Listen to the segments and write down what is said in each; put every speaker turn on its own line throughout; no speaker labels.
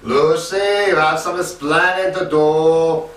Lucy, have some splendid to do.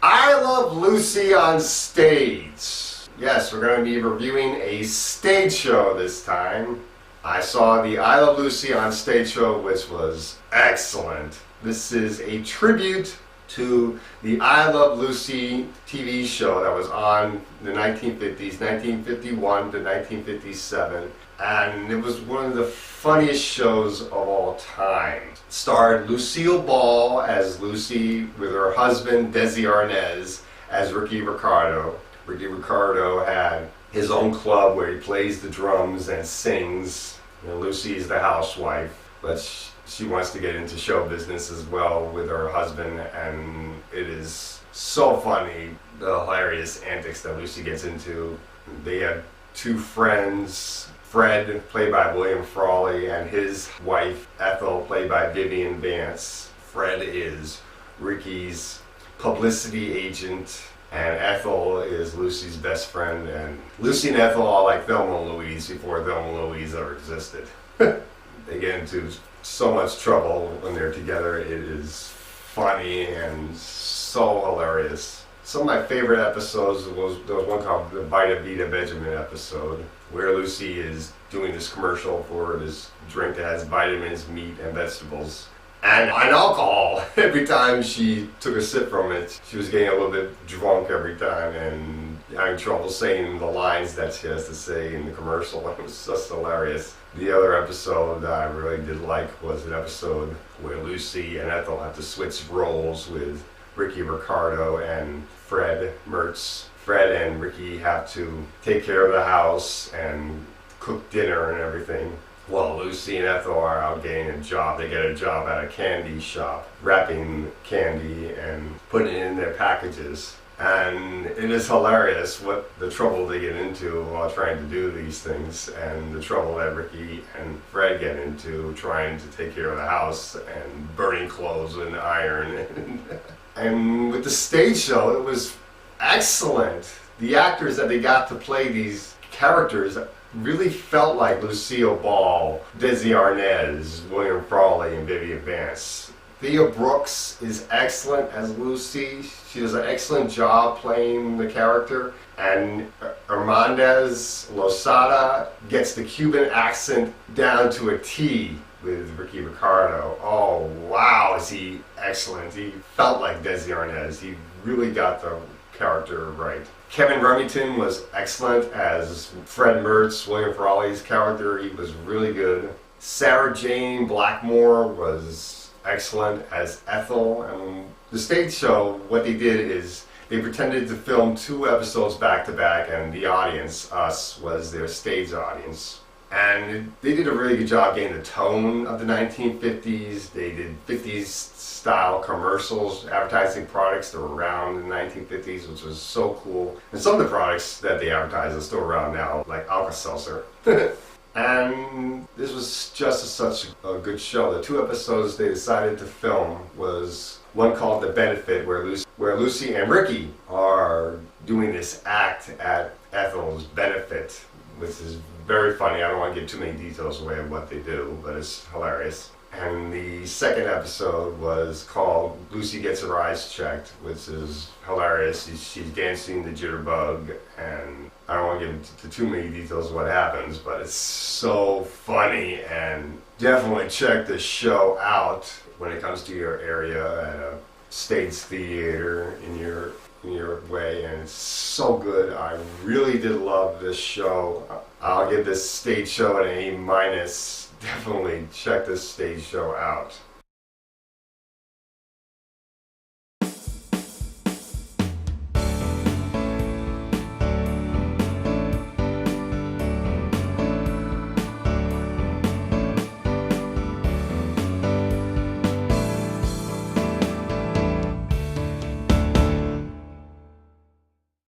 I Love Lucy on stage. Yes, we're going to be reviewing a stage show this time. I saw the I Love Lucy on stage show, which was excellent. This is a tribute to the I Love Lucy TV show that was on the 1950s, 1951 to 1957. And it was one of the funniest shows of all time. It starred Lucille Ball as Lucy with her husband Desi Arnaz as Ricky Ricardo. Ricky Ricardo had his own club where he plays the drums and sings. You know, Lucy is the housewife, but she wants to get into show business as well with her husband, and it is so funny, the hilarious antics that Lucy gets into. They have two friends, Fred, played by William Frawley, and his wife, Ethel, played by Vivian Vance. Fred is Ricky's publicity agent, and Ethel is Lucy's best friend. And Lucy and Ethel are like Thelma and Louise before Thelma and Louise ever existed. They get into so much trouble when they're together. It is funny and so hilarious. Some of my favorite episodes there was one called the Vita Vita Benjamin episode, where Lucy is doing this commercial for this drink that has vitamins, meat, and vegetables, and alcohol. Every time she took a sip from it, she was getting a little bit drunk every time and having trouble saying the lines that she has to say in the commercial. It was just hilarious. The other episode that I really did like was an episode where Lucy and Ethel have to switch roles with Ricky Ricardo and Fred Mertz. Fred and Ricky have to take care of the house and cook dinner and everything, while Lucy and Ethel are out getting a job. They get a job at a candy shop, wrapping candy and putting it in their packages. And it is hilarious what the trouble they get into while trying to do these things, and the trouble that Ricky and Fred get into trying to take care of the house and burning clothes and iron. And with the stage show, it was excellent. The actors that they got to play these characters really felt like Lucille Ball, Desi Arnaz, William Frawley, and Vivian Vance. Thea Brooks is excellent as Lucy. She does an excellent job playing the character. And Hernandez Losada gets the Cuban accent down to a T with Ricky Ricardo. Oh, wow, is he excellent. He felt like Desi Arnaz. He really got the character right. Kevin Remington was excellent as Fred Mertz, William Frawley's character. He was really good. Sarah Jane Blackmore was excellent as Ethel. And the stage show, what they did is they pretended to film 2 episodes back to back, and the audience, us, was their stage audience. And they did a really good job getting the tone of the 1950s. They did 50s style commercials advertising products that were around in the 1950s, which was so cool. And some of the products that they advertise are still around now, like Alka-Seltzer. And this was just such a good show. The 2 episodes they decided to film was one called The Benefit, where Lucy and Ricky are doing this act at Ethel's benefit, which is very funny. I don't want to give too many details away of what they do, but it's hilarious. And the second episode was called Lucy Gets Her Eyes Checked, which is hilarious. She's dancing the jitterbug, and I don't want to get into too many details of what happens, but it's so funny, and definitely check the show out when it comes to your area at a stage theater in your way, and it's so good. I really did love this show. I'll give this stage show an A-. Definitely check this stage show out.